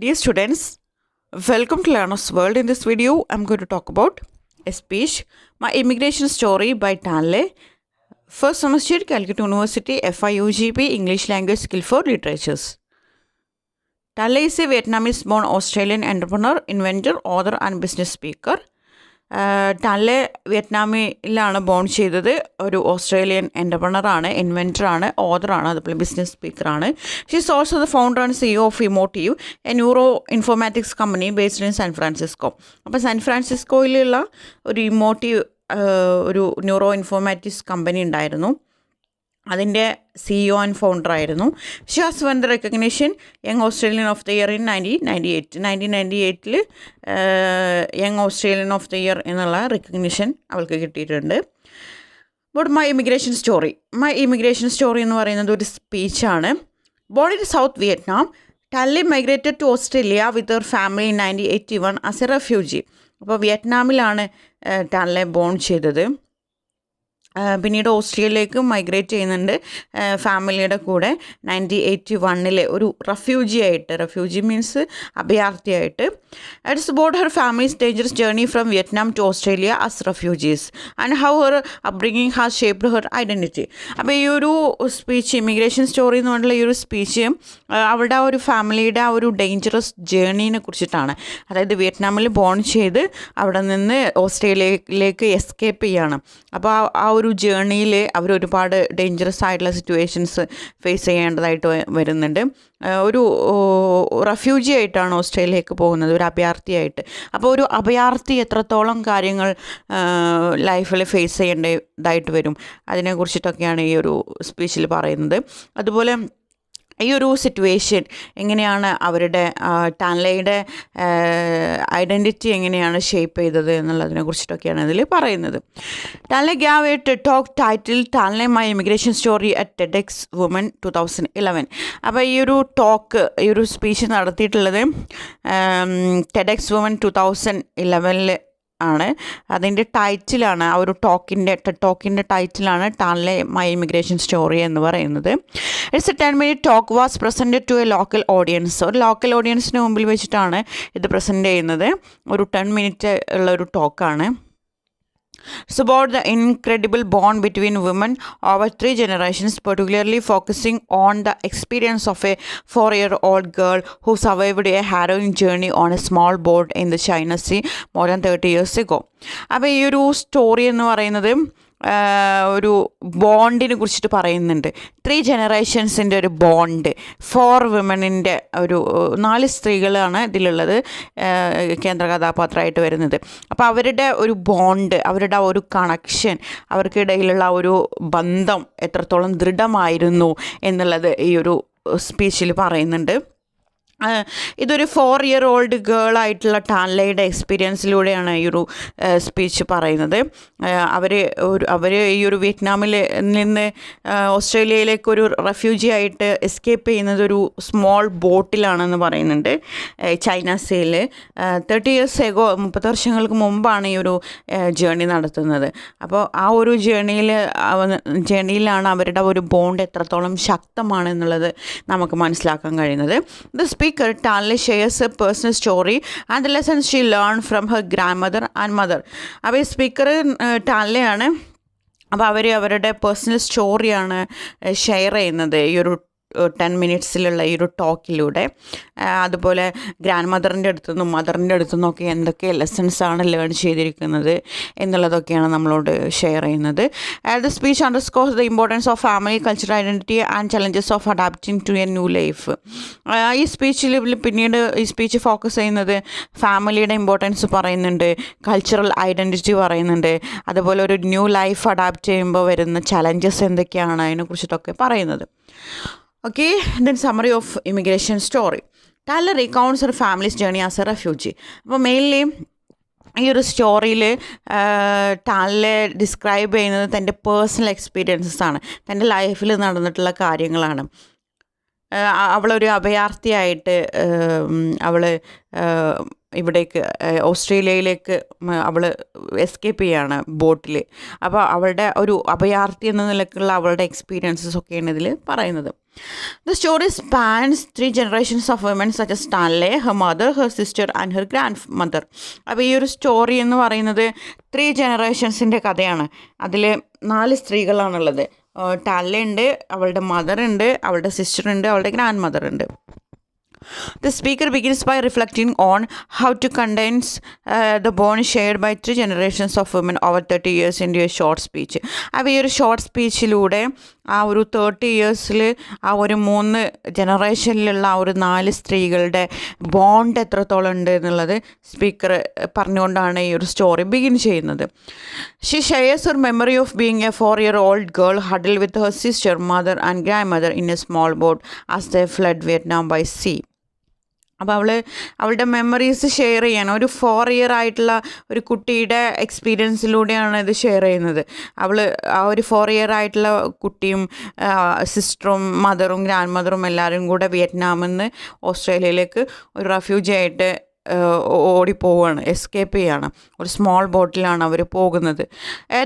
Dear students, welcome to Learner's World. In this video, I'm going to talk about a speech, My Immigration Story by Tanley. First semester, Calcutta University, FIUGP, English Language Skill for Literatures. Tanley is a Vietnamese-born Australian entrepreneur, inventor, author, and business speaker. Tan Le വിയറ്റ്നാമിലാണ് born ചെയ്തത്. ഒരു Australian എൻ്റർപ്രണറാണ്, ഇൻവെൻറ്ററാണ്, ഓതറാണ്, അതുപോലെ business സ്പീക്കറാണ്. She is also the founder and CEO of Emotiv, a neuro informatics company based in San Francisco. അപ്പോൾ San ഫ്രാൻസിസ്കോയിലുള്ള ഒരു ഇമോട്ടീവ് ഒരു ന്യൂറോ ഇൻഫോർമാറ്റിക്സ് കമ്പനി ഉണ്ടായിരുന്നു. അതിൻ്റെ CEO ആൻഡ് ഫൗണ്ടർ ആയിരുന്നു. She has won the recognition young Australian of the year in 1998 young Australian of the year എന്നുള്ള recognition അവൾക്ക് കിട്ടിയിട്ടുണ്ട്. ബട്ട് മൈ ഇമിഗ്രേഷൻ സ്റ്റോറി എന്ന് പറയുന്നത് ഒരു സ്പീച്ചാണ്. Born in south Vietnam, Tan Le migrated to Australia with her family in 1981 as a refugee. അപ്പോൾ വിയറ്റ്നാമിലാണ് ടാൻലെ bone ചെയ്തത്. പിന്നീട് ഓസ്ട്രേലിയയിലേക്ക് മൈഗ്രേറ്റ് ചെയ്യുന്നുണ്ട് ഫാമിലിയുടെ കൂടെ 1981 ഒരു റെഫ്യൂജി മീൻസ് അഭയാർത്ഥിയായിട്ട്. It's about her family's dangerous journey from Vietnam to Australia as refugees and how her upbringing has shaped her identity. അപ്പോൾ ഈ ഒരു സ്പീച്ച്, ഇമിഗ്രേഷൻ സ്റ്റോറി എന്ന് പറഞ്ഞിട്ടുള്ള ഈ ഒരു സ്പീച്ച് അവളുടെ ആ ഒരു ഫാമിലിയുടെ ആ ഒരു ഡേഞ്ചറസ് ജേർണീനെ കുറിച്ചിട്ടാണ്. അതായത് വിയറ്റ്നാമിൽ ബോൺ ചെയ്ത് അവിടെ നിന്ന് ഓസ്ട്രേലിയയിലേക്ക് എസ്കേപ്പ് ചെയ്യാണ്. അപ്പോൾ ആ ഒരു ജേർണിയിൽ അവർ ഒരുപാട് ഡേഞ്ചറസ് ആയിട്ടുള്ള സിറ്റുവേഷൻസ് ഫേസ് ചെയ്യേണ്ടതായിട്ട് വരുന്നുണ്ട്. ഒരു റെഫ്യൂജി ആയിട്ടാണ് ഓസ്ട്രേലിയയിലേക്ക് പോകുന്നത്, ഒരു അഭയാർത്ഥിയായിട്ട്. അപ്പോൾ ഒരു അഭയാർത്ഥി എത്രത്തോളം കാര്യങ്ങൾ ലൈഫിൽ ഫേസ് ചെയ്യേണ്ടതായിട്ട് വരും, അതിനെക്കുറിച്ചിട്ടൊക്കെയാണ് ഈ ഒരു സ്പീച്ചിൽ പറയുന്നത്. അതുപോലെ ഈ ഒരു സിറ്റുവേഷൻ എങ്ങനെയാണ് അവരുടെ ടാൻലയുടെ ഐഡൻറ്റിറ്റി എങ്ങനെയാണ് ഷേപ്പ് ചെയ്തത് എന്നുള്ളതിനെ കുറിച്ചിട്ടൊക്കെയാണ് ഇതിൽ പറയുന്നത്. Tan Le gave a TED talk title Tan Le my immigration story at TEDx Women 2011. അപ്പോൾ ഈ ഒരു സ്പീച്ച് നടത്തിയിട്ടുള്ളത് TEDx Women 2011 ആണ്. അതിൻ്റെ ടൈറ്റിലാണ്, ആ ഒരു ടോക്കിൻ്റെ ടൈറ്റിലാണ് ടാൻലെ മൈ ഇമിഗ്രേഷൻ സ്റ്റോറി എന്ന് പറയുന്നത്. It's a 10-minute talk was presented to a local audience. ഒരു ലോക്കൽ ഓഡിയൻസിന് മുമ്പിൽ വെച്ചിട്ടാണ് ഇത് പ്രസൻറ്റ് ചെയ്യുന്നത്. ഒരു 10 minute ഉള്ള ഒരു ടോക്കാണ്. It's about the incredible bond between women over 3 generations, particularly focusing on the experience of a 4-year-old girl who survived a harrowing journey on a small boat in the China Sea more than 30 years ago. അപ്പോൾ ഈ ഒരു story എന്ന് പറയുന്നത് ഒരു ബോണ്ടിനെ കുറിച്ചിട്ട് പറയുന്നുണ്ട്. 3 generations ഒരു bond, 4 വിമണിൻ്റെ ഒരു 4 സ്ത്രീകളാണ് ഇതിലുള്ളത് കേന്ദ്ര കഥാപാത്രമായിട്ട് വരുന്നത്. അപ്പോൾ അവരുടെ ഒരു ബോണ്ട്, അവരുടെ ആ ഒരു കണക്ഷൻ, അവർക്കിടയിലുള്ള ഒരു ബന്ധം എത്രത്തോളം ദൃഢമായിരുന്നു എന്നുള്ളത് ഈ ഒരു സ്പീച്ചിൽ പറയുന്നുണ്ട്. ഇതൊരു 4-year-old ഗേളായിട്ടുള്ള ടാൻലയുടെ എക്സ്പീരിയൻസിലൂടെയാണ് ഈ ഒരു സ്പീച്ച് പറയുന്നത്. അവർ ഈ ഒരു വിയറ്റ്നാമിൽ നിന്ന് ഓസ്ട്രേലിയയിലേക്ക് ഒരു റെഫ്യൂജി ആയിട്ട് എസ്കേപ്പ് ചെയ്യുന്നത് ഒരു സ്മോൾ ബോട്ടിലാണെന്ന് പറയുന്നുണ്ട് ചൈന സീയിൽ. 30 years ago 30 വർഷങ്ങൾക്ക് മുമ്പാണ് ഈ ഒരു ജേർണി നടത്തുന്നത്. അപ്പോൾ ആ ഒരു ജേർണിയിലാണ് അവരുടെ ഒരു ബോണ്ട് എത്രത്തോളം ശക്തമാണെന്നുള്ളത് നമുക്ക് മനസ്സിലാക്കാൻ കഴിയുന്നത്. Tanley shares her personal story and the lessons she learned from her grandmother and mother. അപ്പോൾ ഈ സ്പീക്കർ ടാൻലെ ആണ്. അപ്പോൾ അവരുടെ പേഴ്സണൽ സ്റ്റോറിയാണ് ഷെയർ ചെയ്യുന്നത് ഈ ഒരു 10 minutesലുള്ള ഈ ഒരു ടോക്കിലൂടെ. അതുപോലെ ഗ്രാൻഡ് മദറിൻ്റെ അടുത്തുനിന്നും മദറിൻ്റെ അടുത്തുനിന്നൊക്കെ എന്തൊക്കെ ലെസൺസാണ് ലേൺ ചെയ്തിരിക്കുന്നത് എന്നുള്ളതൊക്കെയാണ് നമ്മളോട് ഷെയർ ചെയ്യുന്നത്. The speech underscores the importance of family, cultural identity and challenges of adapting to a new life. ഈ സ്പീച്ചിൽ പിന്നീട് ഈ സ്പീച്ച് ഫോക്കസ് ചെയ്യുന്നത് ഫാമിലിയുടെ ഇമ്പോർട്ടൻസ് പറയുന്നുണ്ട്, കൾച്ചറൽ ഐഡൻറ്റിറ്റി പറയുന്നുണ്ട്, അതുപോലെ ഒരു ന്യൂ ലൈഫ് അഡാപ്റ്റ് ചെയ്യുമ്പോൾ വരുന്ന ചലഞ്ചസ് എന്തൊക്കെയാണ് അതിനെക്കുറിച്ചിട്ടൊക്കെ പറയുന്നത്. Okay, then summary of immigration story. Tanley recounts her family's journey as a refugee. അപ്പോൾ മെയിൻലി ഈ ഒരു സ്റ്റോറിയിൽ ടാൻലെ ഡിസ്ക്രൈബ് ചെയ്യുന്നത് തൻ്റെ പേഴ്സണൽ എക്സ്പീരിയൻസസ് ആണ്, തൻ്റെ ലൈഫിൽ നടന്നിട്ടുള്ള കാര്യങ്ങളാണ്. അവളൊരു അഭയാർത്ഥിയായിട്ട് അവൾ ഇവിടേക്ക് ഓസ്ട്രേലിയയിലേക്ക് അവൾ എസ്കേപ്പ് ചെയ്യാണ് ബോട്ടിൽ. അപ്പോൾ അവളുടെ ഒരു അഭയാർത്ഥി എന്ന നിലക്കുള്ള അവളുടെ എക്സ്പീരിയൻസസ് ഒക്കെയാണ് ഇതിൽ പറയുന്നത്. The story spans 3 generations of women such as Stanley, her mother, her sister and her grandmother. അപ്പോൾ ഈ ഒരു സ്റ്റോറി എന്ന് പറയുന്നത് 3 ജനറേഷൻസിൻ്റെ കഥയാണ്. അതിൽ 4 സ്ത്രീകളാണുള്ളത്. ടാൻലെ ഉണ്ട്, അവളുടെ മദർ ഉണ്ട്, അവളുടെ സിസ്റ്റർ ഉണ്ട്, അവളുടെ ഗ്രാൻഡ് മദർ ഉണ്ട്. The speaker begins by reflecting on how to condense the bond shared by 3 generations of women over 30 years into a short speech. അപ്പോൾ ഈ ഒരു ഷോർട്ട് സ്പീച്ചിലൂടെ ആ ഒരു 30 ഇയേഴ്സിൽ ആ ഒരു 3 ജനറേഷനിലുള്ള ആ ഒരു 4 സ്ത്രീകളുടെ ബോണ്ട് എത്രത്തോളം ഉണ്ട് എന്നുള്ളത് സ്പീക്കർ പറഞ്ഞുകൊണ്ടാണ് ഈ ഒരു സ്റ്റോറി ബിഗിൻ ചെയ്യുന്നത്. She shares her memory of being a 4-year-old girl huddled with her sister, mother and grandmother in a small boat as they fled Vietnam by sea. അപ്പോൾ അവളുടെ മെമ്മറീസ് ഷെയർ ചെയ്യാൻ ഒരു 4 year ആയിട്ടുള്ള ഒരു കുട്ടിയുടെ എക്സ്പീരിയൻസിലൂടെയാണ് ഇത് share ചെയ്യുന്നത്. ആ ഒരു 4 ഇയർ ആയിട്ടുള്ള കുട്ടിയും സിസ്റ്ററും മദറും ഗ്രാൻഡ് മദറും എല്ലാവരും കൂടെ വിയറ്റ്നാമിൽ നിന്ന് ഓസ്ട്രേലിയയിലേക്ക് ഒരു റെഫ്യൂജി ആയിട്ട് ഓടിപ്പോവാണ്, എസ്കേപ്പ് ചെയ്യാണ്. ഒരു സ്മോൾ ബോട്ടിലാണ് അവർ പോകുന്നത്.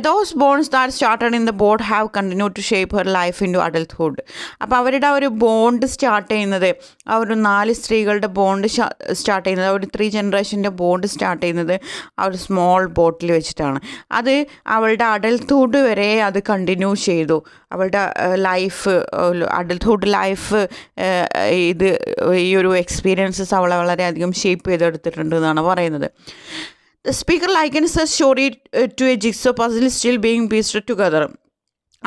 Those bones that started in the boat have continue to shape her life into adulthood. അപ്പോൾ അവരുടെ ആ ഒരു ബോണ്ട് സ്റ്റാർട്ട് ചെയ്യുന്നത്, ആ ഒരു 4 സ്ത്രീകളുടെ ബോണ്ട് സ്റ്റാർട്ട് ചെയ്യുന്നത്, ആ ഒരു 3 ജനറേഷൻ്റെ ബോണ്ട് സ്റ്റാർട്ട് ചെയ്യുന്നത് ആ ഒരു സ്മോൾ ബോട്ടിൽ വെച്ചിട്ടാണ്. അത് അവളുടെ അഡൽട്ട്ഹുഡ് വരെ അത് കണ്ടിന്യൂ ചെയ്തു. അവളുടെ ലൈഫ്, അഡൽട്ട്ഹുഡ് ലൈഫ്, ഈ ഒരു എക്സ്പീരിയൻസസ് അവളെ വളരെയധികം ഷേപ്പ് ചെയ്തെടുത്തിട്ടുണ്ട് എന്നാണ് പറയുന്നത്. The speaker likens the story to a jigsaw puzzle still being pieced together.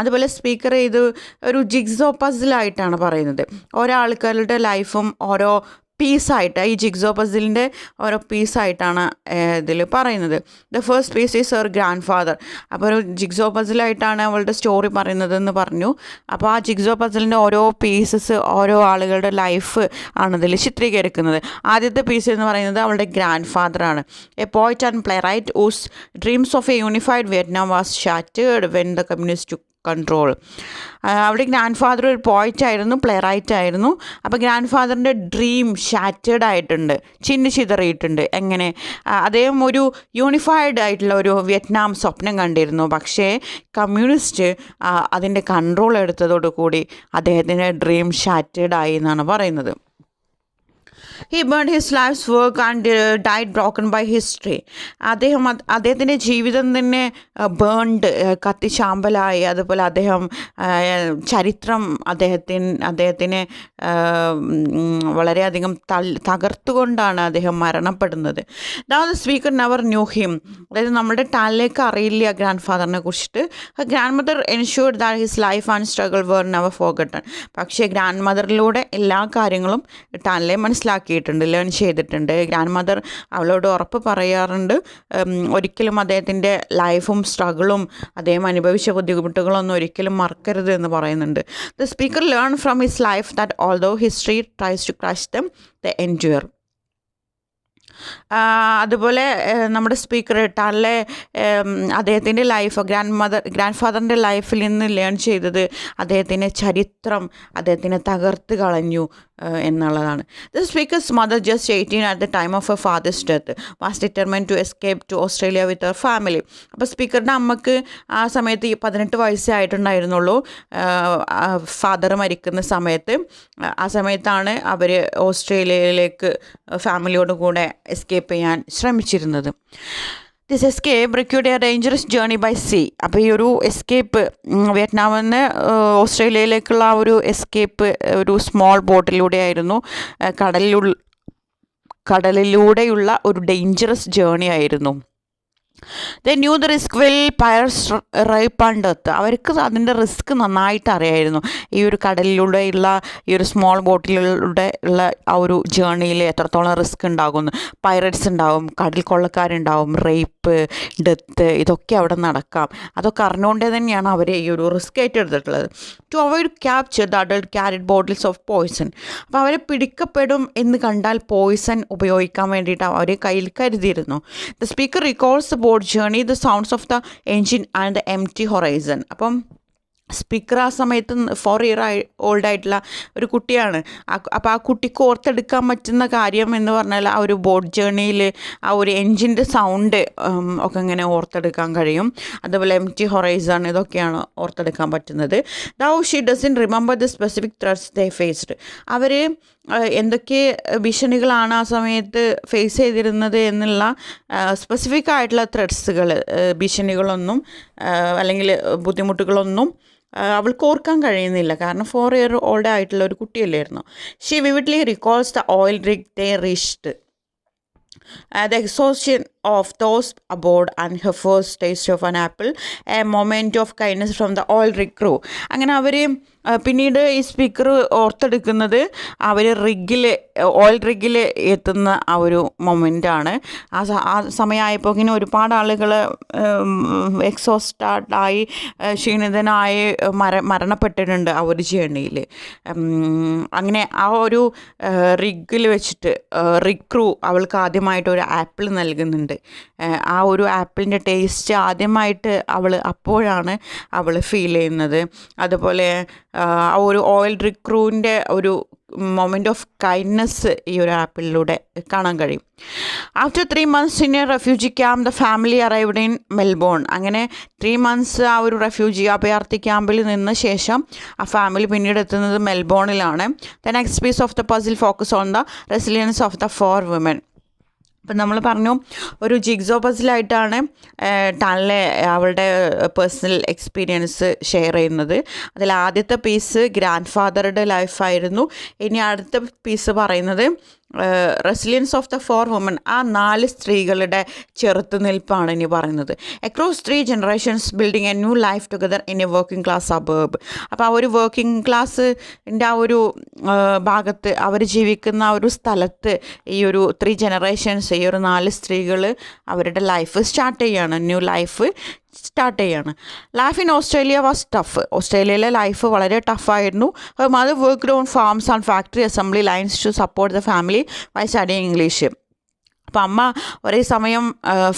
അതുപോലെ സ്പീക്കർ ഇത് ഒരു ജിഗ്സോ പസിലായിട്ടാണ് പറയുന്നത്. ഓരോ ആൾക്കാരുടെ ലൈഫും ഓരോ പീസായിട്ട്, ഈ ജിഗ്സോ പസിലിൻ്റെ ഓരോ പീസായിട്ടാണ് ഇതിൽ പറയുന്നത്. The first piece is her grandfather. അപ്പോൾ ഒരു ജിഗ്സോ പസിലായിട്ടാണ് അവളുടെ സ്റ്റോറി പറയുന്നതെന്ന് പറഞ്ഞു. അപ്പോൾ ആ ജിഗ്സോ പസിലിൻ്റെ ഓരോ പീസസ് ഓരോ ആളുകളുടെ ലൈഫ് ആണ് ഇതിൽ ചിത്രീകരിക്കുന്നത്. ആദ്യത്തെ പീസ് എന്ന് പറയുന്നത് അവളുടെ ഗ്രാൻഡ് ഫാദറാണ്. A poet and playwright whose dreams of a unified Vietnam was shattered when the communist control. അവിടെ ഗ്രാൻഡ് ഫാദർ ഒരു പോയിറ്റ് ആയിരുന്നു, പ്ലേ റൈറ്റ് ആയിരുന്നു. അപ്പോൾ ഗ്രാൻഡ് ഫാദറിൻ്റെ ഡ്രീം ഷാറ്റേർഡ് ആയിട്ടുണ്ട്, ചിതറിയിട്ടുണ്ട്. എങ്ങനെ? അദ്ദേഹം ഒരു യൂണിഫൈഡ് ആയിട്ടുള്ള ഒരു വിയറ്റ്നാം സ്വപ്നം കണ്ടിരുന്നു. പക്ഷേ കമ്മ്യൂണിസ്റ്റ് അതിൻ്റെ കൺട്രോൾ എടുത്തതോടുകൂടി അദ്ദേഹത്തിൻ്റെ ഡ്രീം ഷാറ്റേർഡ് ആയി എന്നാണ് പറയുന്നത്. He burned his life's work and died broken by history. അദ്ദേഹത്തിൻ്റെ ജീവിതം തന്നെ ബേൺഡ്, കത്തിച്ചാമ്പലായി. അതുപോലെ അദ്ദേഹം ചരിത്രം അദ്ദേഹത്തിനെ വളരെയധികം തകർത്തുകൊണ്ടാണ് അദ്ദേഹം മരണപ്പെടുന്നത്. Now the speaker never knew him. അതായത് നമ്മുടെ ടാനിലേക്ക് അറിയില്ല ഗ്രാൻഡ് ഫാദറിനെ കുറിച്ചിട്ട്. Grandmother ensured that his life and struggle were never forgotten. പക്ഷേ ഗ്രാൻഡ് മദറിലൂടെ എല്ലാ കാര്യങ്ങളും ടാനിലെ ലേൺ ചെയ്തിട്ടുണ്ട്. ഗ്രാൻഡ് മദർ അവളോട് ഉറപ്പ് പറയാറുണ്ട്, ഒരിക്കലും അദ്ദേഹത്തിൻ്റെ ലൈഫും സ്ട്രഗിളും അദ്ദേഹം അനുഭവിച്ച ബുദ്ധിമുട്ടുകളൊന്നും ഒരിക്കലും മറക്കരുത് എന്ന് പറയുന്നുണ്ട്. The speaker learn from his life that although history tries to crush them the endure. അതുപോലെ നമ്മുടെ സ്പീക്കർ ടാനിലെ അദ്ദേഹത്തിൻ്റെ ലൈഫ് ഗ്രാൻഡ് ഫാദറിൻ്റെ ലൈഫിൽ നിന്ന് ലേൺ ചെയ്തത് അദ്ദേഹത്തിൻ്റെ ചരിത്രം അദ്ദേഹത്തിനെ തകർത്ത് കളഞ്ഞു എന്നുള്ളതാണ്. The speaker's mother just 18 at the time of a father's death was determined to escape to Australia with her family. അപ്പോൾ സ്പീക്കറുടെ അമ്മക്ക് ആ സമയത്ത് 18 വയസ്സേ ആയിട്ടുണ്ടായിരുന്നുള്ളൂ. ഫാദർ മരിക്കുന്ന സമയത്ത്, ആ സമയത്താണ് അവർ ഓസ്ട്രേലിയയിലേക്ക് ഫാമിലിയോട് കൂടെ എസ്കേപ്പ് ചെയ്യാൻ ശ്രമിച്ചിരുന്നത്. This escape required a dangerous journey by sea. അപ്പോൾ ഈ ഒരു എസ്കേപ്പ്, വിയറ്റ്നാമിൽ നിന്ന് ഓസ്ട്രേലിയയിലേക്കുള്ള ആ ഒരു എസ്കേപ്പ് ഒരു സ്മോൾ ബോട്ടിലൂടെയായിരുന്നു, കടലിലൂടെയുള്ള ഒരു ഡേഞ്ചറസ് ജേർണി ആയിരുന്നു. They knew the risk will pirates rape and death. അവർക്ക് അതിൻ്റെ റിസ്ക് നന്നായിട്ട് അറിയായിരുന്നു. ഈ ഒരു കടലിലൂടെയുള്ള ഈ ഒരു സ്മോൾ ബോട്ടിലൂടെ ഉള്ള ആ ഒരു ജേർണിയിൽ എത്രത്തോളം റിസ്ക് ഉണ്ടാകുമെന്ന്. പൈററ്റ്സ് ഉണ്ടാവും, കടൽ കൊള്ളക്കാരുണ്ടാവും, റേപ്പ്, ഡെത്ത്, ഇതൊക്കെ അവിടെ നടക്കാം. അതൊക്കെ അറിഞ്ഞുകൊണ്ടേ തന്നെയാണ് അവർ ഈ ഒരു റിസ്ക് ഏറ്റെടുത്തിട്ടുള്ളത്. To avoid capture the adult carried bottles of poison. അപ്പോൾ അവരെ പിടിക്കപ്പെടും എന്ന് കണ്ടാൽ പോയ്സൺ ഉപയോഗിക്കാൻ വേണ്ടിയിട്ട് അവർ കയ്യിൽ കരുതിയിരുന്നു. The speaker recalls the boat journey, the sounds of the engine and the empty horizon. അപ്പം സ്പീക്കർ ആ സമയത്ത് 4 year ഓൾഡായിട്ടുള്ള ഒരു കുട്ടിയാണ്. അപ്പോൾ ആ കുട്ടിക്ക് ഓർത്തെടുക്കാൻ പറ്റുന്ന കാര്യം എന്ന് പറഞ്ഞാൽ ആ ഒരു ബോട്ട് ജേർണിയിൽ ആ ഒരു എൻജിൻ്റെ സൗണ്ട് ഒക്കെ ഇങ്ങനെ ഓർത്തെടുക്കാൻ കഴിയും. അതുപോലെ എംപ്റ്റി ഹൊറൈസൺ ഇതൊക്കെയാണ് ഓർത്തെടുക്കാൻ പറ്റുന്നത്. Though she doesn't remember the specific threats they faced. അവർ എന്തൊക്കെ ഭീഷണികളാണ് ആ സമയത്ത് ഫേസ് ചെയ്തിരുന്നത് എന്നുള്ള സ്പെസിഫിക് ആയിട്ടുള്ള ത്രെറ്റ്സുകൾ, ഭീഷണികളൊന്നും അല്ലെങ്കിൽ ബുദ്ധിമുട്ടുകളൊന്നും അവൾക്ക് ഓർക്കാൻ കഴിയുന്നില്ല. കാരണം 4 year old ആയിട്ടുള്ള ഒരു കുട്ടിയല്ലായിരുന്നു. She vividly recalls the oil rig they reached, the exhaustion of those aboard and her first taste of an apple, a moment of kindness from the oil rig crew. അങ്ങനെ അവർ പിന്നീട് ഈ speaker ഓർത്തെടുക്കുന്നത് അവർ oil റിഗിൽ എത്തുന്ന ആ ഒരു മൊമെൻ്റാണ്. ആ സമയമായപ്പോൾ ഇങ്ങനെ ഒരുപാട് ആളുകൾ എക്സോസ്റ്റഡായി ക്ഷീണിതനായി മരണപ്പെട്ടിട്ടുണ്ട് ആ ഒരു ജേർണിയിൽ. അങ്ങനെ ആ ഒരു റിഗിൽ വെച്ചിട്ട് റിഗ് ക്രൂ അവൾക്ക് ആദ്യമായിട്ട് ഒരു ആപ്പിൾ നൽകുന്നുണ്ട്. ആ ഒരു ആപ്പിളിൻ്റെ ടേസ്റ്റ് ആദ്യമായിട്ട് അപ്പോഴാണ് അവൾ ഫീൽ ചെയ്യുന്നത്. അതുപോലെ ആ ഒരു ഓയിൽ റിഗ് ക്രൂവിൻ്റെ ഒരു മൊമെൻ്റ് ഓഫ് കൈൻഡ്നെസ് ഈ ഒരു ആപ്പിളിലൂടെ കാണാൻ കഴിയും. After 3 months in A refugee camp the family arrived in Melbourne. അങ്ങനെ 3 months ആ ഒരു അഭയാർത്ഥി ക്യാമ്പിൽ നിന്ന ശേഷം ആ ഫാമിലി പിന്നീട് എത്തുന്നത് മെൽബോണിലാണ്. The next piece of the puzzle focus on the resilience of the 4 women. അപ്പം നമ്മൾ പറഞ്ഞു ഒരു ജിഗ്സോ പസിലായിട്ടാണ് ടാൻലെ അവളുടെ പേഴ്സണൽ എക്സ്പീരിയൻസ് ഷെയർ ചെയ്യുന്നത്. അതിൽ ആദ്യത്തെ പീസ് ഗ്രാൻഡ് ഫാദറുടെ ലൈഫായിരുന്നു. ഇനി അടുത്ത പീസ് പറയുന്നത് റെസിലിയൻസ് ഓഫ് ദ 4 women, ആ 4 സ്ത്രീകളുടെ ചെറുത്തുനിൽപ്പാണ് ഇനി പറയുന്നത്. Across 3 generations building A new life together in A working class suburb. അപ്പോൾ ആ ഒരു വർക്കിംഗ് ക്ലാസ്സിൻ്റെ ആ ഒരു ഭാഗത്ത് അവർ ജീവിക്കുന്ന ആ ഒരു സ്ഥലത്ത് ഈ ഒരു 3 generations, ഈ ഒരു 4 സ്ത്രീകൾ അവരുടെ ലൈഫ് സ്റ്റാർട്ട് ചെയ്യാണ്, ന്യൂ ലൈഫ് സ്റ്റാർട്ട് ചെയ്യാണ്. Life in Australia was tough. ഓസ്ട്രേലിയയിലെ ലൈഫ് വളരെ ടഫായിരുന്നു. Mother worked on farms and factory assembly lines to support the family by studying English. അപ്പം അമ്മ ഒരേ സമയം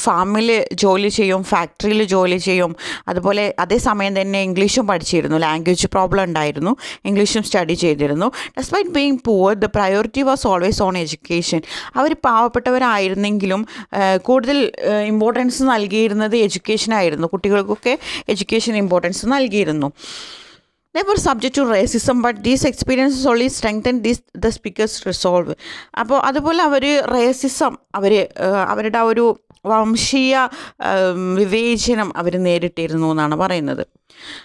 ഫാമിൽ ജോലി ചെയ്യും, ഫാക്ടറിയിൽ ജോലി ചെയ്യും, അതുപോലെ അതേസമയം തന്നെ ഇംഗ്ലീഷും പഠിച്ചിരുന്നു. ലാംഗ്വേജ് പ്രോബ്ലം ഉണ്ടായിരുന്നു, ഇംഗ്ലീഷും സ്റ്റഡി ചെയ്തിരുന്നു. Despite being poor the priority was always on education. അവർ പാവപ്പെട്ടവരായിരുന്നെങ്കിലും കൂടുതൽ ഇമ്പോർട്ടൻസ് നൽകിയിരുന്നത് എഡ്യൂക്കേഷനായിരുന്നു. കുട്ടികൾക്കൊക്കെ എഡ്യൂക്കേഷൻ ഇമ്പോർട്ടൻസ് നൽകിയിരുന്നു. They were subject to racism, but these experiences only strengthened the speaker's resolve. അപ്പോൾ അതുപോലെ അവർ റേസിസം അവരുടെ ആ ഒരു വംശീയ വിവേചനം അവർ നേരിട്ടിരുന്നു എന്നാണ് പറയുന്നത്.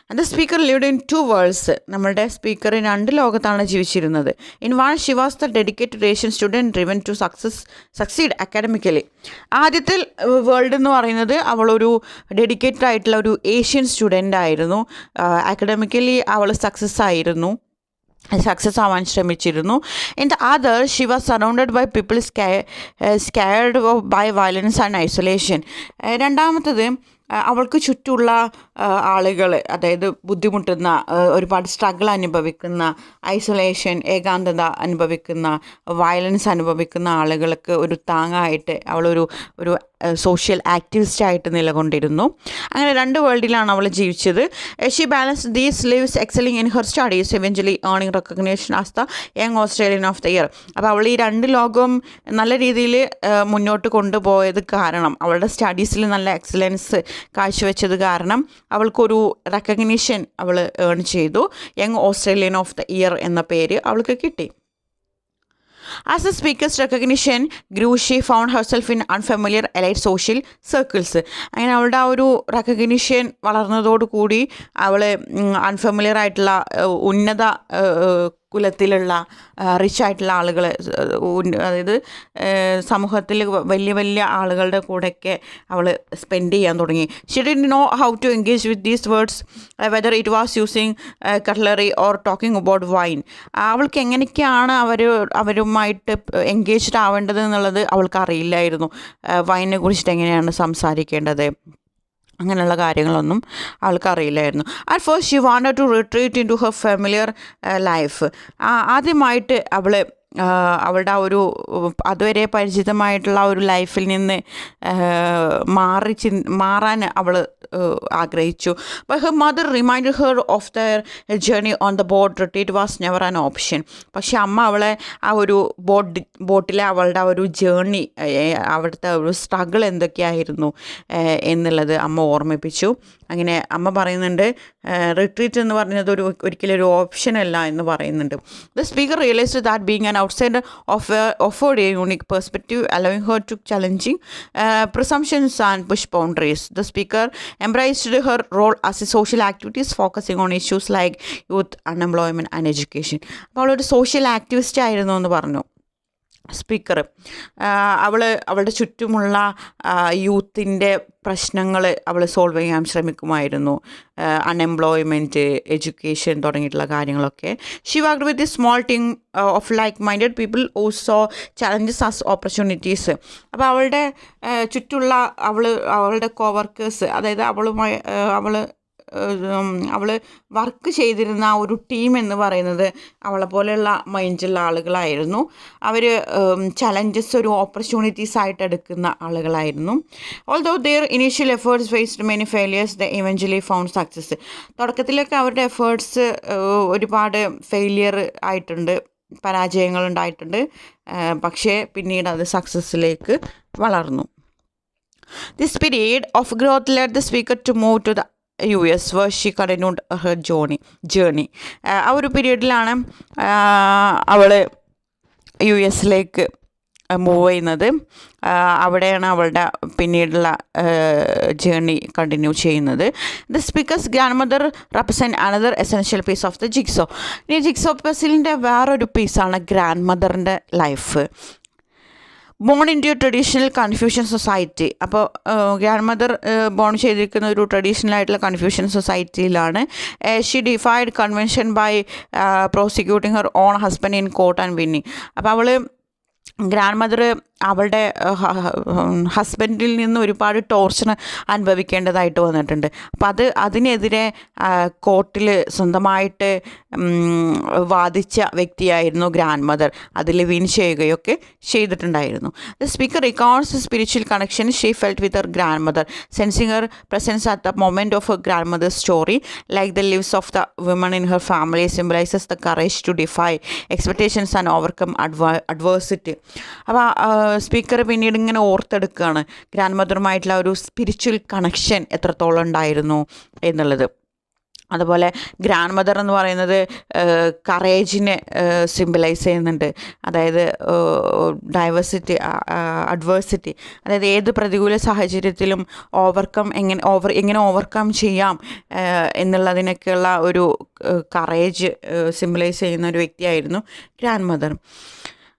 And the speaker lived in 2 worlds. നമ്മളുടെ സ്പീക്കർ 2 ലോകത്താണ് ജീവിച്ചിരുന്നത്. In one she was the dedicated Asian student driven to succeed academically. ആദ്യത്തെ വേൾഡ് എന്ന് പറയുന്നത് അവളൊരു ഡെഡിക്കേറ്റഡ് ആയിട്ടുള്ള ഒരു ഏഷ്യൻ സ്റ്റുഡൻ്റ് ആയിരുന്നു. അക്കാഡമിക്കലി അവൾ സക്സസ് ആവാൻ ശ്രമിച്ചിരുന്നു. In the other she was surrounded by people scared by violence and isolation. രണ്ടാമത്തത് അവൾക്ക് ചുറ്റുമുള്ള ആളുകൾ, അതായത് ബുദ്ധിമുട്ടുന്ന, ഒരുപാട് സ്ട്രഗിൾ അനുഭവിക്കുന്ന, ഐസൊലേഷൻ, ഏകാന്തത അനുഭവിക്കുന്ന, വയലൻസ് അനുഭവിക്കുന്ന ആളുകൾക്ക് ഒരു താങ്ങായിട്ട് അവളൊരു സോഷ്യൽ ആക്ടിവിസ്റ്റായിട്ട് നിലകൊണ്ടിരുന്നു. അങ്ങനെ 2 വേൾഡിലാണ് അവൾ ജീവിച്ചത്. She balance these lives excelling in her studies, eventually earning recognition as the young Australian of the year. അപ്പോൾ അവൾ ഈ 2 ലോകവും നല്ല രീതിയിൽ മുന്നോട്ട് കൊണ്ടുപോയത് കാരണം, അവളുടെ സ്റ്റഡീസിൽ നല്ല എക്സലൻസ് കാഴ്ചവെച്ചത് കാരണം അവൾക്കൊരു റെക്കഗ്നീഷൻ അവൾ ഏൺ ചെയ്തു. Young Australian of the year എന്ന പേര് അവൾക്ക് കിട്ടി. As the speaker's recognition grew, she found herself in unfamiliar allied social circles. അങ്ങനെ അവളുടെ ആ ഒരു റെക്കഗ്നിഷൻ വളർന്നതോടുകൂടി അവൾ അൺഫെമിലിയർ ആയിട്ടുള്ള ഉന്നത കുലത്തിലുള്ള റിച്ച് ആയിട്ടുള്ള ആളുകൾ, അതായത് സമൂഹത്തിൽ വലിയ വലിയ ആളുകളുടെ കൂടെയൊക്കെ അവൾ സ്പെൻഡ് ചെയ്യാൻ തുടങ്ങി. She didn't know how to engage with these words, whether it was using cutlery or talking about wine. അവൾക്ക് എങ്ങനെയൊക്കെയാണ് അവരുമായിട്ട് എൻഗേജ്ഡ് ആവേണ്ടത് എന്നുള്ളത് അവൾക്ക് അറിയില്ലായിരുന്നു. വൈനെ കുറിച്ചിട്ട് എങ്ങനെയാണ് സംസാരിക്കേണ്ടത്, അങ്ങനെയുള്ള കാര്യങ്ങളൊന്നും അവൾക്കറിയില്ലായിരുന്നു. At first she wanted to retreat into her familiar life. ആദ്യമായിട്ട് അവൾ അവളുടെ ആ ഒരു അതുവരെ പരിചിതമായിട്ടുള്ള ആ ഒരു ലൈഫിൽ നിന്ന് മാറാൻ അവൾ ആഗ്രഹിച്ചു. But her mother reminded her of there journey on the boat retreat was never an option. പക്ഷെ അമ്മ അവളെ ആ ഒരു ബോട്ടിലെ അവളുടെ ആ ഒരു ജേർണി, അവിടുത്തെ ഒരു സ്ട്രഗിൾ എന്തൊക്കെയായിരുന്നു എന്നുള്ളത് അമ്മ ഓർമ്മിപ്പിച്ചു. അങ്ങനെ അമ്മ പറയുന്നുണ്ട്, റിട്രീറ്റ് എന്ന് പറഞ്ഞത് ഒരിക്കലും ഒരു ഓപ്ഷൻ അല്ല എന്ന് പറയുന്നുണ്ട്. The speaker realised that being an outsider offered a unique perspective, allowing her to challenging presumptions and push boundaries. The speaker embraced her role as a social activist, focusing on issues like youth unemployment and education. അപ്പോൾ അവളൊരു social activist ആയിരുന്നു എന്ന് പറഞ്ഞു speaker. അവളുടെ ചുറ്റുമുള്ള യൂത്തിൻ്റെ പ്രശ്നങ്ങൾ അവൾ solve ചെയ്യാൻ ശ്രമിക്കുമായിരുന്നു. അൺഎംപ്ലോയ്മെൻറ്റ്, എഡ്യൂക്കേഷൻ തുടങ്ങിയിട്ടുള്ള കാര്യങ്ങളൊക്കെ. She worked with the small team of like minded people also challenges as opportunities. അപ്പോൾ അവളുടെ ചുറ്റുള്ള അവളുടെ കോവർക്കേഴ്സ്, അതായത് അവൾ വർക്ക് ചെയ്തിരുന്ന ആ ഒരു ടീം എന്ന് പറയുന്നത് അവളെ പോലെയുള്ള മൈൻഡുള്ള ആളുകളായിരുന്നു. അവർ ചലഞ്ചസ് ഒരു ഓപ്പർച്യൂണിറ്റീസ് ആയിട്ട് എടുക്കുന്ന ആളുകളായിരുന്നു. Although their initial efforts faced many failures, the eventually found success. തുടക്കത്തിലൊക്കെ അവരുടെ എഫേർട്സ് ഒരുപാട് ഫെയിലിയർ ആയിട്ടുണ്ട്, പരാജയങ്ങൾ ഉണ്ടായിട്ടുണ്ട്. പക്ഷേ പിന്നീട് അത് സക്സസ്സിലേക്ക് വളർന്നു. This period of growth led the speaker to move to the US where she continued her journey. ആ ഒരു പീരീഡിലാണ് അവൾ US മൂവ് ചെയ്യുന്നത്. അവിടെയാണ് അവളുടെ പിന്നീടുള്ള ജേർണി കണ്ടിന്യൂ ചെയ്യുന്നത്. The speaker's grandmother represent another essential piece of the jigsaw. ഇനി jigsaw പസിലിൻ്റെ വേറൊരു പീസാണ് ഗ്രാൻഡ് മദറിൻ്റെ life. Born into traditional Confucian society. അപ്പോൾ ഗ്രാൻഡ് മദർ ബോൺ ചെയ്തിരിക്കുന്ന ഒരു ട്രഡീഷണൽ ആയിട്ടുള്ള കൺഫ്യൂഷൻ സൊസൈറ്റിയിലാണ്. She defied convention by prosecuting her own husband in court and winning. അപ്പോൾ അവൾ ഗ്രാൻഡ് മദർ അവളുടെ ഹസ്ബൻഡിൽ നിന്ന് ഒരുപാട് ടോർച്ചർ അനുഭവിക്കേണ്ടതായിട്ട് വന്നിട്ടുണ്ട്. അപ്പോൾ അതിനെതിരെ കോർട്ടിൽ സ്വന്തമായിട്ട് വാദിച്ച വ്യക്തിയായിരുന്നു ഗ്രാൻഡ് മദർ. അതിൽ വിൻ ചെയ്യുകയൊക്കെ ചെയ്തിട്ടുണ്ടായിരുന്നു. The speaker records spiritual connection she felt with her grandmother, sensing her presence at the moment of her grandmother story like the lives of the women in her family symbolises the courage to defy expectations and overcome adversity. അപ്പോൾ speaker പിന്നീട് ഇങ്ങനെ ഓർത്തെടുക്കുകയാണ് grand മദറുമായിട്ടുള്ള ഒരു spiritual connection എത്രത്തോളം ഉണ്ടായിരുന്നു എന്നുള്ളത്. അതുപോലെ grand mother എന്ന് പറയുന്നത് കറേജിനെ സിംബലൈസ് ചെയ്യുന്നുണ്ട്. അതായത് അഡ്വേഴ്സിറ്റി, അതായത് ഏത് പ്രതികൂല സാഹചര്യത്തിലും എങ്ങനെ ഓവർകം ചെയ്യാം എന്നുള്ളതിനൊക്കെയുള്ള ഒരു കറേജ് സിംബലൈസ് ചെയ്യുന്ന ഒരു വ്യക്തിയായിരുന്നു grand mother.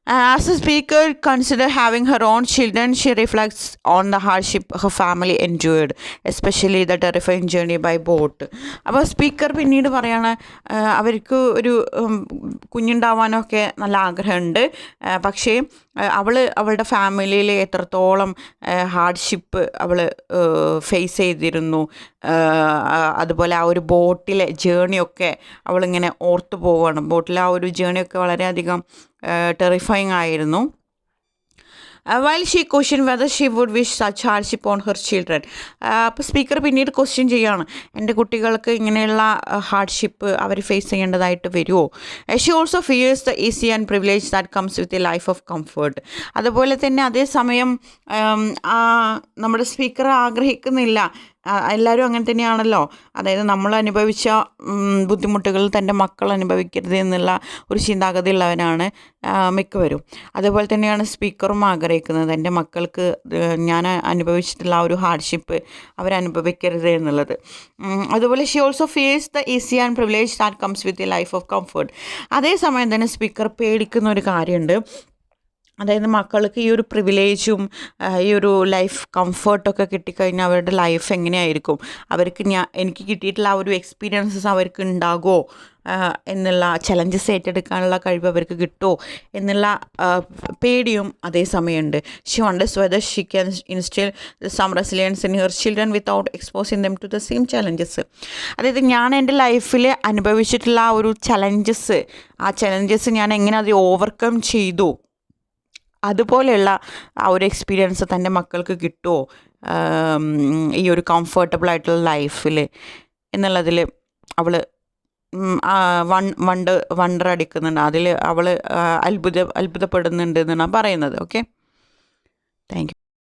As a speaker consider having her own children, she reflects on the hardship her family endured, especially the terrifying journey by boat. അപ്പോൾ സ്പീക്കർ പിന്നീട് പറയാണ് അവർക്ക് കുഞ്ഞുണ്ടാവാനൊക്കെ നല്ല ആഗ്രഹമുണ്ട്. പക്ഷേ അവളുടെ ഫാമിലിയിൽ എത്രത്തോളം ഹാർഡ്ഷിപ്പ് അവൾ ഫേസ് ചെയ്തിരുന്നു. അതുപോലെ ആ ഒരു ബോട്ടിലെ ജേണിയൊക്കെ അവളിങ്ങനെ ഓർത്തു പോവുകയാണ്. ബോട്ടിലെ ആ ഒരു ജേണിയൊക്കെ വളരെയധികം ടെറിഫയിങ് ആയിരുന്നു. while she questioned whether she would wish such hardship on her children. അപ്പോൾ സ്പീക്കർ പിന്നീട് ക്വസ്റ്റ്യൻ ചെയ്യുകയാണ്, എൻ്റെ കുട്ടികൾക്ക് ഇങ്ങനെയുള്ള ഹാർഡ്ഷിപ്പ് അവർ ഫേസ് ചെയ്യേണ്ടതായിട്ട് വരുമോ. Xi also fears the easy and privilege that comes with a life of comfort. അതുപോലെ തന്നെ അതേസമയം നമ്മുടെ സ്പീക്കർ ആഗ്രഹിക്കുന്നില്ല, എല്ലാവരും അങ്ങനെ തന്നെയാണല്ലോ, അതായത് നമ്മൾ അനുഭവിച്ച ബുദ്ധിമുട്ടുകൾ തൻ്റെ മക്കൾ അനുഭവിക്കരുത് എന്നുള്ള ഒരു ചിന്താഗതി ഉള്ളവനാണ് മിക്കവരും. അതുപോലെ തന്നെയാണ് സ്പീക്കറും ആഗ്രഹിക്കുന്നത്, എൻ്റെ മക്കൾക്ക് ഞാൻ അനുഭവിച്ചിട്ടുള്ള ഒരു ഹാർഡ്ഷിപ്പ് അവരനുഭവിക്കരുത് എന്നുള്ളത്. അതുപോലെ she also face the easy and privilege that comes with a life of comfort. അതേസമയം തന്നെ സ്പീക്കർ പേടിക്കുന്ന ഒരു കാര്യമുണ്ട്. അതായത് മക്കൾക്ക് ഈ ഒരു പ്രിവിലേജും ഈ ഒരു ലൈഫ് കംഫർട്ടൊക്കെ കിട്ടിക്കഴിഞ്ഞാൽ അവരുടെ ലൈഫ് എങ്ങനെയായിരിക്കും, അവർക്ക് എനിക്ക് കിട്ടിയിട്ടുള്ള ആ ഒരു എക്സ്പീരിയൻസസ് അവർക്ക് ഉണ്ടാകുമോ എന്നുള്ള ചലഞ്ചസ് ഏറ്റെടുക്കാനുള്ള കഴിവ് അവർക്ക് കിട്ടുമോ എന്നുള്ള പേടിയും അതേ സമയമുണ്ട്. She wonders whether she can instil some resilience in her children without exposing them to the same challenges. അതായത് ഞാൻ എൻ്റെ ലൈഫിൽ അനുഭവിച്ചിട്ടുള്ള ആ ഒരു ചലഞ്ചസ് ഞാൻ എങ്ങനെ അത് ഓവർകം ചെയ്തു, അതുപോലെയുള്ള ആ ഒരു എക്സ്പീരിയൻസ് തൻ്റെ മക്കൾക്ക് കിട്ടുമോ ഈ ഒരു കംഫർട്ടബിൾ ആയിട്ടുള്ള ലൈഫിൽ എന്നുള്ളതിൽ അവൾ വണ്ടർ അടിക്കുന്നുണ്ട്. അതിൽ അവൾ അത്ഭുതപ്പെടുന്നുണ്ട് എന്നാണ് പറയുന്നത്. Okay, thank you.